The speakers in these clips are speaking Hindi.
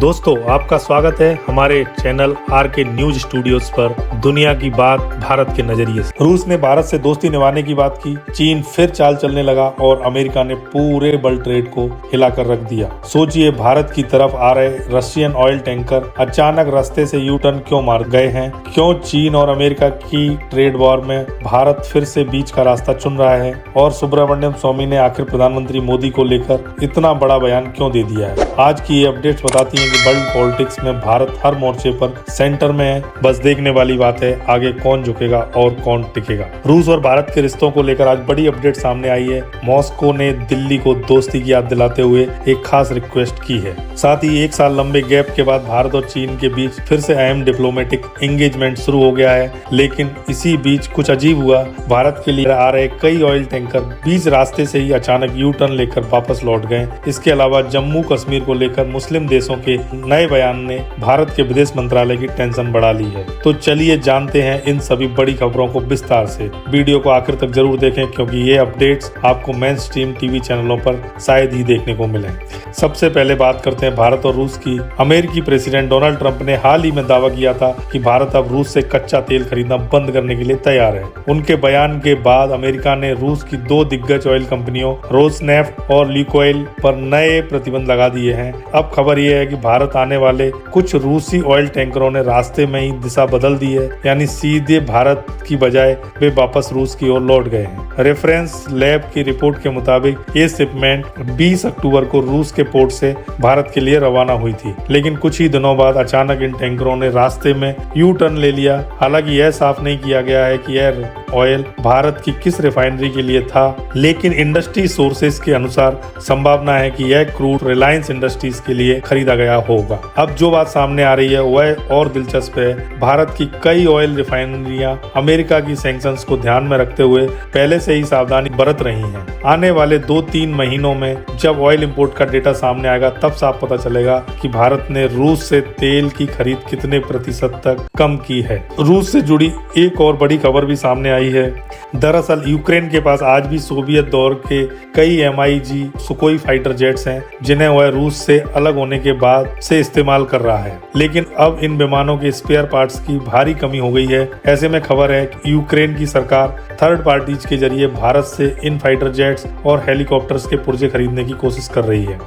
दोस्तों, आपका स्वागत है हमारे चैनल RK न्यूज स्टूडियोज पर दुनिया की बात भारत के नजरिए से। रूस ने भारत से दोस्ती निभाने की बात की, चीन फिर चाल चलने लगा और अमेरिका ने पूरे वर्ल्ड ट्रेड को हिलाकर रख दिया। सोचिए, भारत की तरफ आ रहे रशियन ऑयल टैंकर अचानक रास्ते से यू टर्न क्यों मार गए हैं? क्यों चीन और अमेरिका की ट्रेड वॉर में भारत फिर से बीच का रास्ता चुन रहा है? और सुब्रमण्यम स्वामी ने आखिर प्रधानमंत्री मोदी को लेकर इतना बड़ा बयान क्यों दे दिया है? आज की ये अपडेट्स बताती हैं कि वर्ल्ड पॉलिटिक्स में भारत हर मोर्चे पर सेंटर में है। बस देखने वाली बात है आगे कौन झुकेगा और कौन टिकेगा। रूस और भारत के रिश्तों को लेकर आज बड़ी अपडेट सामने आई है। मॉस्को ने दिल्ली को दोस्ती की याद दिलाते हुए एक खास रिक्वेस्ट की है। साथ ही एक साल लंबे गैप के बाद भारत और चीन के बीच फिर से अहम डिप्लोमेटिक एंगेजमेंट शुरू हो गया है। लेकिन इसी बीच कुछ अजीब हुआ। भारत के लिए आ रहे कई ऑयल टैंकर बीच रास्ते से ही अचानक यू टर्न लेकर वापस लौट गए। इसके अलावा जम्मू कश्मीर को लेकर मुस्लिम देशों के नए बयान ने भारत के विदेश मंत्रालय की टेंशन बढ़ा ली है। तो चलिए जानते हैं इन सभी बड़ी खबरों को विस्तार से। वीडियो को आखिर तक जरूर देखें क्योंकि ये अपडेट्स आपको मेन स्ट्रीम टीवी चैनलों पर शायद ही देखने को मिले। सबसे पहले बात करते हैं भारत और रूस की। अमेरिकी प्रेसिडेंट डोनाल्ड ट्रंप ने हाल ही में दावा किया था कि भारत अब रूस से कच्चा तेल खरीदना बंद करने के लिए तैयार है। उनके बयान के बाद अमेरिका ने रूस की दो दिग्गज ऑयल कंपनियों रोसनेफ्ट और ल्यूकोइल पर नए प्रतिबंध लगा दिए हैं। अब खबर यह है कि भारत आने वाले कुछ रूसी ऑयल टैंकरों ने रास्ते में ही दिशा बदल दी है, यानी सीधे भारत की बजाय वे वापस रूस की ओर लौट गए हैं। रेफरेंस लैब की रिपोर्ट के मुताबिक ये शिपमेंट 20 अक्टूबर को रूस के पोर्ट से भारत के लिए रवाना हुई थी, लेकिन कुछ ही दिनों बाद अचानक इन टैंकरों ने रास्ते में यू टर्न ले लिया। हालांकि यह साफ नहीं किया गया है कि यह ऑयल भारत की किस रिफाइनरी के लिए था, लेकिन इंडस्ट्री सोर्सेज के अनुसार संभावना है कि यह क्रूड रिलायंस इंडस्ट्रीज के लिए खरीदा गया होगा। अब जो बात सामने आ रही है वह और दिलचस्प है। भारत की कई ऑयल रिफाइनरियां अमेरिका की सैंक्शंस को ध्यान में रखते हुए पहले से ही सावधानी बरत रही हैं। आने वाले 2-3 महीनों में जब ऑयल इंपोर्ट का डेटा सामने आएगा तब साफ पता चलेगा कि भारत ने रूस से तेल की खरीद कितने प्रतिशत तक कम की है। रूस से जुड़ी एक और बड़ी खबर भी सामने आई है। दरअसल यूक्रेन के पास आज भी सोवियत दौर के कई MiG सुकोई फाइटर जेट्स हैं, जिन्हें वह रूस से अलग होने के बाद से इस्तेमाल कर रहा है। लेकिन अब इन विमानों के स्पेयर पार्ट्स की भारी कमी हो गई है। ऐसे में खबर है कि यूक्रेन की सरकार थर्ड पार्टीज के जरिए भारत से इन फाइटर जेट्स और हेलीकॉप्टर्स के पुर्जे खरीदने की कोशिश कर रही है।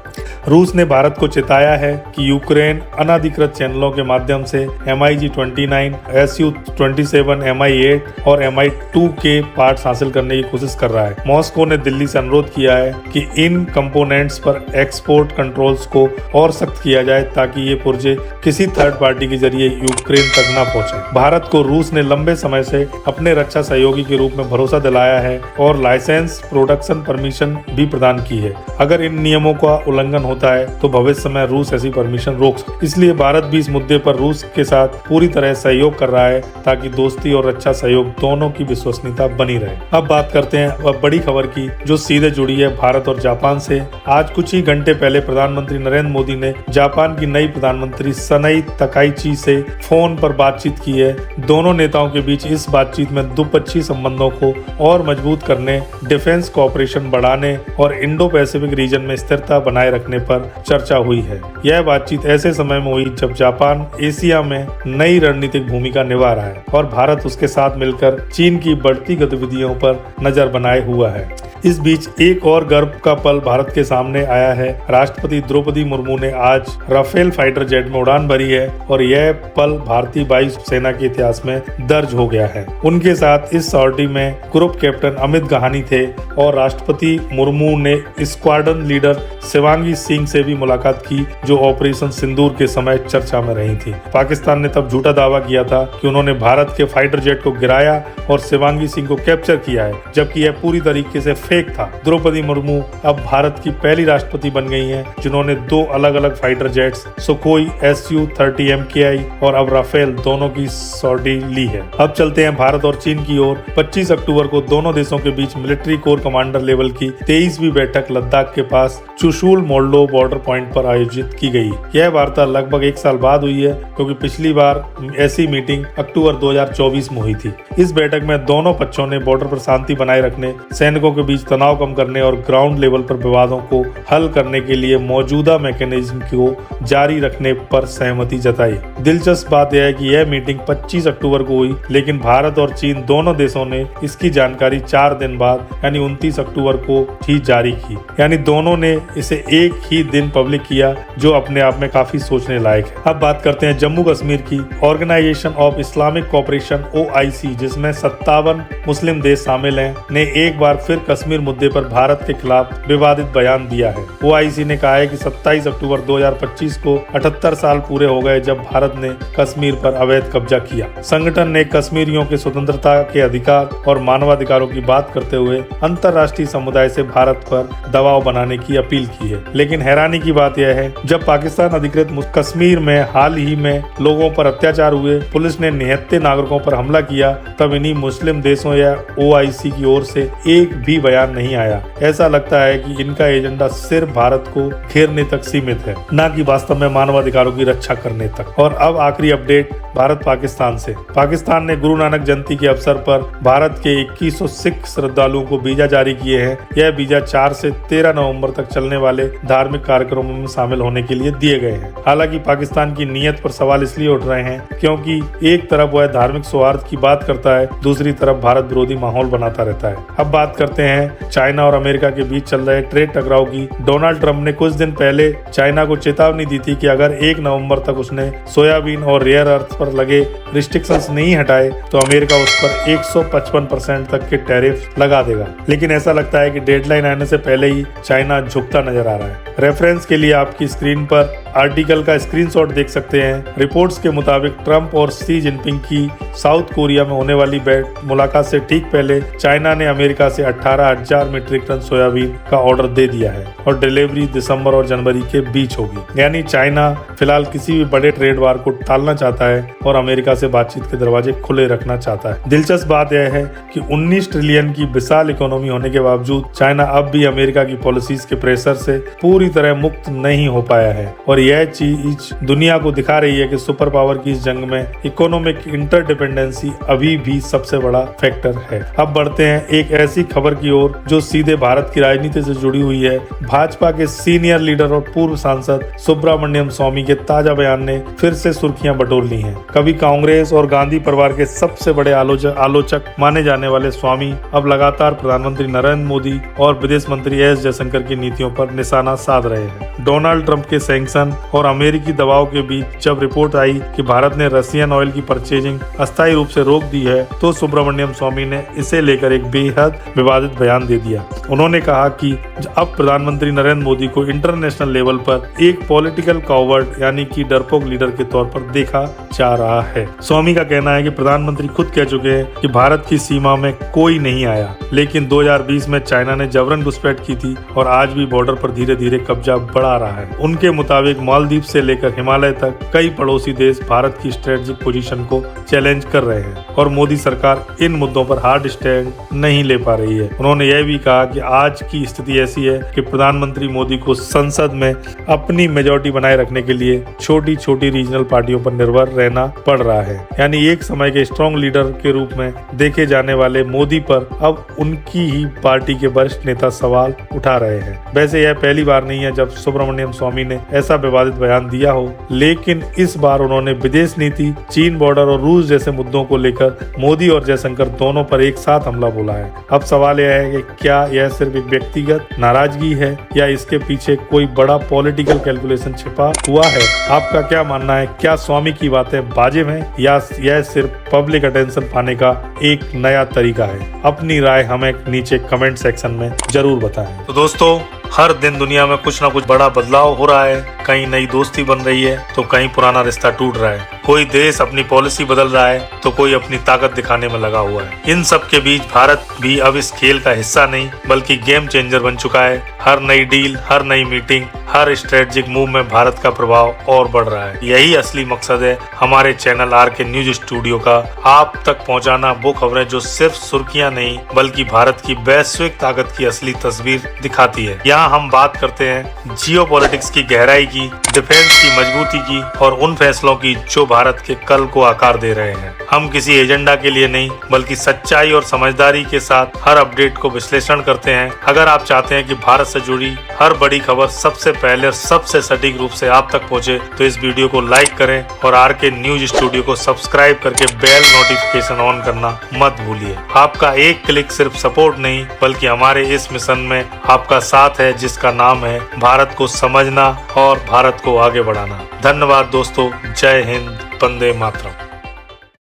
रूस ने भारत को चेताया है कि यूक्रेन अनधिकृत चैनलों के माध्यम से MiG-29, Su-27, Mi-8 और Mi-2 के पार्ट्स हासिल करने की कोशिश कर रहा है। मॉस्को ने दिल्ली से अनुरोध किया है कि इन कंपोनेंट्स पर एक्सपोर्ट कंट्रोल्स को और सख्त किया जाए ताकि ये पुर्जे किसी थर्ड पार्टी के जरिए यूक्रेन तक न पहुंचे। भारत को रूस ने लंबे समय से अपने रक्षा सहयोगी के रूप में भरोसा दिलाया है और लाइसेंस प्रोडक्शन परमिशन भी प्रदान की है। अगर इन नियमों का उल्लंघन होता है तो भविष्य में रूस ऐसी परमिशन रोक सकता। इसलिए भारत भी इस मुद्दे पर रूस के साथ पूरी तरह सहयोग कर रहा है ताकि दोस्ती और रक्षा सहयोग दोनों की विश्वसनीयता बनी रहे। अब बात करते हैं वह बड़ी खबर की जो सीधे जुड़ी है भारत और जापान से। आज कुछ ही घंटे पहले प्रधानमंत्री नरेंद्र मोदी ने जापान की नई प्रधानमंत्री सनाई तकाइची से फोन पर बातचीत की है। दोनों नेताओं के बीच इस बातचीत में द्विपक्षीय संबंधों को और मजबूत करने, डिफेंस कोऑपरेशन बढ़ाने और इंडो पैसिफिक रीजन में स्थिरता बनाए रखने पर चर्चा हुई है। यह बातचीत ऐसे समय में हुई जब जापान एशिया में नई रणनीतिक भूमिका निभा रहा है और भारत उसके साथ मिलकर चीन की बढ़ती गतिविधियों पर नजर बनाए हुआ है। इस बीच एक और गर्व का पल भारत के सामने आया है। राष्ट्रपति द्रौपदी मुर्मू ने आज राफेल फाइटर जेट में उड़ान भरी है और यह पल भारतीय वायु सेना के इतिहास में दर्ज हो गया है। उनके साथ इस सॉर्टी में ग्रुप कैप्टन अमित गहानी थे और राष्ट्रपति मुर्मू ने स्क्वाड्रन लीडर शिवांगी सिंह से भी मुलाकात की जो ऑपरेशन सिंदूर के समय चर्चा में रही थी। पाकिस्तान ने तब झूठा दावा किया था कि उन्होंने भारत के फाइटर जेट को गिराया और शिवांगी सिंह को कैप्चर किया है, जबकि यह पूरी तरीके से फेक था। द्रौपदी मुर्मू अब भारत की पहली राष्ट्रपति बन गई हैं जिन्होंने दो अलग अलग फाइटर जेट्स सुकोई Su-30 MKI और अब राफेल दोनों की सॉर्टी ली है। अब चलते हैं भारत और चीन की ओर। 25 अक्टूबर को दोनों देशों के बीच मिलिट्री कोर कमांडर लेवल की 23वीं बैठक लद्दाख के पास चुशूल मोल्डो बॉर्डर पॉइंट पर आयोजित की गई। यह वार्ता लगभग एक साल बाद हुई है क्योंकि पिछली बार ऐसी मीटिंग अक्टूबर 2024 में हुई थी। इस बैठक में दोनों पक्षों ने बॉर्डर पर शांति बनाए रखने, सैनिकों के बीच बीच तनाव कम करने और ग्राउंड लेवल पर विवादों को हल करने के लिए मौजूदा मैकेनिज्म को जारी रखने पर सहमति जताई। दिलचस्प बात यह है कि यह मीटिंग 25 अक्टूबर को हुई, लेकिन भारत और चीन दोनों देशों ने इसकी जानकारी 4 दिन बाद यानी 29 अक्टूबर को ही जारी की। यानी दोनों ने इसे एक ही दिन पब्लिक किया, जो अपने आप में काफी सोचने लायक है। अब बात करते हैं जम्मू कश्मीर की। Organisation of Islamic cooperation OIC, जिसमें 57 मुस्लिम देश शामिल हैं, ने एक बार फिर कश्मीर मुद्दे पर भारत के खिलाफ विवादित बयान दिया है। OIC ने कहा है कि 27 अक्टूबर 2025 को 78 साल पूरे हो गए जब भारत ने कश्मीर पर अवैध कब्जा किया। संगठन ने कश्मीरियों के स्वतंत्रता के अधिकार और मानवाधिकारों की बात करते हुए अंतर्राष्ट्रीय समुदाय से भारत पर दबाव बनाने की अपील की है। लेकिन हैरानी की बात यह है, जब पाकिस्तान अधिकृत कश्मीर में हाल ही में लोगों पर अत्याचार हुए, पुलिस ने निहत्थे नागरिकों पर हमला किया, तब इन्हीं मुस्लिम देशों या OIC की ओर से एक भी बयान नहीं आया। ऐसा लगता है कि इनका एजेंडा सिर्फ भारत को घेरने तक सीमित है, न कि वास्तव में मानवाधिकारों की रक्षा करने तक। और अब आखिरी अपडेट भारत पाकिस्तान से। पाकिस्तान ने गुरु नानक जयंती के अवसर पर भारत के 2100 सिख श्रद्धालुओं को वीजा जारी किए हैं। यह वीजा 4 से 13 नवंबर तक चलने वाले धार्मिक कार्यक्रमों में शामिल होने के लिए दिए गए हैं। हालांकि पाकिस्तान की नीयत पर सवाल इसलिए उठ रहे हैं क्योंकि एक तरफ वह धार्मिक सौहार्द की बात करता है, दूसरी तरफ भारत विरोधी माहौल बनाता रहता है। अब बात करते हैं चाइना और अमेरिका के बीच चल रहे ट्रेड टकराव की। डोनाल्ड ट्रंप ने कुछ दिन पहले चाइना को चेतावनी दी थी कि अगर 1 नवंबर तक उसने सोयाबीन और रेयर अर्थ पर लगे रिस्ट्रिक्शंस नहीं हटाए तो अमेरिका उस पर 155% तक के टैरिफ लगा देगा। लेकिन ऐसा लगता है कि डेडलाइन आने से पहले ही चाइना झुकता नजर आ रहा है। रेफरेंस के लिए आपकी स्क्रीन पर आर्टिकल का स्क्रीनशॉट देख सकते हैं। रिपोर्ट्स के मुताबिक ट्रंप और शी जिनपिंग की साउथ कोरिया में होने वाली मुलाकात से ठीक पहले चाइना ने अमेरिका से 18,000 मीट्रिक टन सोयाबीन का ऑर्डर दे दिया है और डिलीवरी दिसंबर और जनवरी के बीच होगी। यानी चाइना फिलहाल किसी भी बड़े ट्रेड वार को टालना चाहता है और अमेरिका से बातचीत के दरवाजे खुले रखना चाहता है। दिलचस्प बात यह है कि 19 ट्रिलियन की विशाल इकोनॉमी होने के बावजूद चाइना अब भी अमेरिका की पॉलिसीज के प्रेशर से पूरी तरह मुक्त नहीं हो पाया है और यह चीज दुनिया को दिखा रही है कि सुपर पावर की इस जंग में इकोनॉमिक इंटरडिपेंडेंसी अभी भी सबसे बड़ा फैक्टर है। अब बढ़ते हैं एक ऐसी खबर की ओर जो सीधे भारत की राजनीति से जुड़ी हुई है। भाजपा के सीनियर लीडर और पूर्व सांसद सुब्रमण्यम स्वामी के ताजा बयान ने फिर से सुर्खियां बटोर ली हैं। कभी कांग्रेस और गांधी परिवार के सबसे बड़े आलोचक माने जाने वाले स्वामी अब लगातार प्रधानमंत्री नरेंद्र मोदी और विदेश मंत्री एस जयशंकर की नीतियों पर निशाना साध रहे हैं। डोनाल्ड ट्रंप के सैंक्शन और अमेरिकी दबाव के बीच जब रिपोर्ट आई कि भारत ने रशियन ऑयल की परचेजिंग अस्थायी रूप से रोक दी है, तो सुब्रमण्यम स्वामी ने इसे लेकर एक बेहद विवादित बयान दे दिया। उन्होंने कहा कि अब प्रधानमंत्री नरेंद्र मोदी को इंटरनेशनल लेवल पर एक पॉलिटिकल कॉवर्ड यानी कि डरपोक लीडर के तौर पर देखा जा रहा है। स्वामी का कहना है कि प्रधानमंत्री खुद कह चुके हैं कि भारत की सीमा में कोई नहीं आया, लेकिन 2020 में चाइना ने जबरन घुसपैठ की थी और आज भी बॉर्डर पर धीरे धीरे कब्जा बढ़ा रहा है। उनके मुताबिक मालदीव से लेकर हिमालय तक कई पड़ोसी देश भारत की स्ट्रेटेजिक पोजीशन को चैलेंज कर रहे हैं और मोदी सरकार इन मुद्दों पर हार्ड स्टैंड नहीं ले पा रही है। उन्होंने यह भी कहा कि आज की स्थिति ऐसी है कि प्रधानमंत्री मोदी को संसद में अपनी मेजॉरिटी बनाए रखने के लिए छोटी छोटी रीजनल पार्टियों पर निर्भर रहना पड़ रहा है। यानी एक समय के स्ट्रॉन्ग लीडर के रूप में देखे जाने वाले मोदी पर अब उनकी ही पार्टी के वरिष्ठ नेता सवाल उठा रहे हैं। वैसे यह पहली बार नहीं है जब सुब्रमण्यम स्वामी ने ऐसा विवादित बयान दिया हो, लेकिन इस बार उन्होंने विदेश नीति, चीन बॉर्डर और रूस जैसे मुद्दों को लेकर मोदी और जयशंकर दोनों पर एक साथ हमला बोला है। अब सवाल यह है कि क्या यह सिर्फ एक व्यक्तिगत नाराजगी है या इसके पीछे कोई बड़ा पॉलिटिकल कैलकुलेशन छिपा हुआ है? आपका क्या मानना है? क्या स्वामी की बातें वाजिब हैं या यह सिर्फ पब्लिक अटेंशन पाने का एक नया तरीका है? अपनी राय हमें नीचे कमेंट सेक्शन में जरूर बताएं। तो दोस्तों, हर दिन दुनिया में कुछ ना कुछ बड़ा बदलाव हो रहा है। कहीं नई दोस्ती बन रही है तो कहीं पुराना रिश्ता टूट रहा है। कोई देश अपनी पॉलिसी बदल रहा है तो कोई अपनी ताकत दिखाने में लगा हुआ है। इन सब के बीच भारत भी अब इस खेल का हिस्सा नहीं बल्कि गेम चेंजर बन चुका है। हर नई डील, हर नई मीटिंग, हर स्ट्रेटेजिक मूव में भारत का प्रभाव और बढ़ रहा है। यही असली मकसद है हमारे चैनल आरके न्यूज स्टूडियो का, आप तक पहुंचाना वो खबरें जो सिर्फ सुर्खियां नहीं बल्कि भारत की वैश्विक ताकत की असली तस्वीर दिखाती है। यहाँ हम बात करते हैं जियोपॉलिटिक्स की गहराई की, डिफेंस की मजबूती की और उन फैसलों की जो भारत के कल को आकार दे रहे हैं। हम किसी एजेंडा के लिए नहीं बल्कि सच्चाई और समझदारी के साथ हर अपडेट को विश्लेषण करते हैं। अगर आप चाहते हैं कि भारत से जुड़ी हर बड़ी खबर सबसे पहले और सबसे सटीक रूप से आप तक पहुंचे, तो इस वीडियो को लाइक करें और आरके न्यूज स्टूडियो को सब्सक्राइब करके बेल नोटिफिकेशन ऑन करना मत भूलिए। आपका एक क्लिक सिर्फ सपोर्ट नहीं बल्कि हमारे इस मिशन में आपका साथ है, जिसका नाम है भारत को समझना और भारत को आगे बढ़ाना। धन्यवाद दोस्तों। जय हिंद, वंदे मातरम।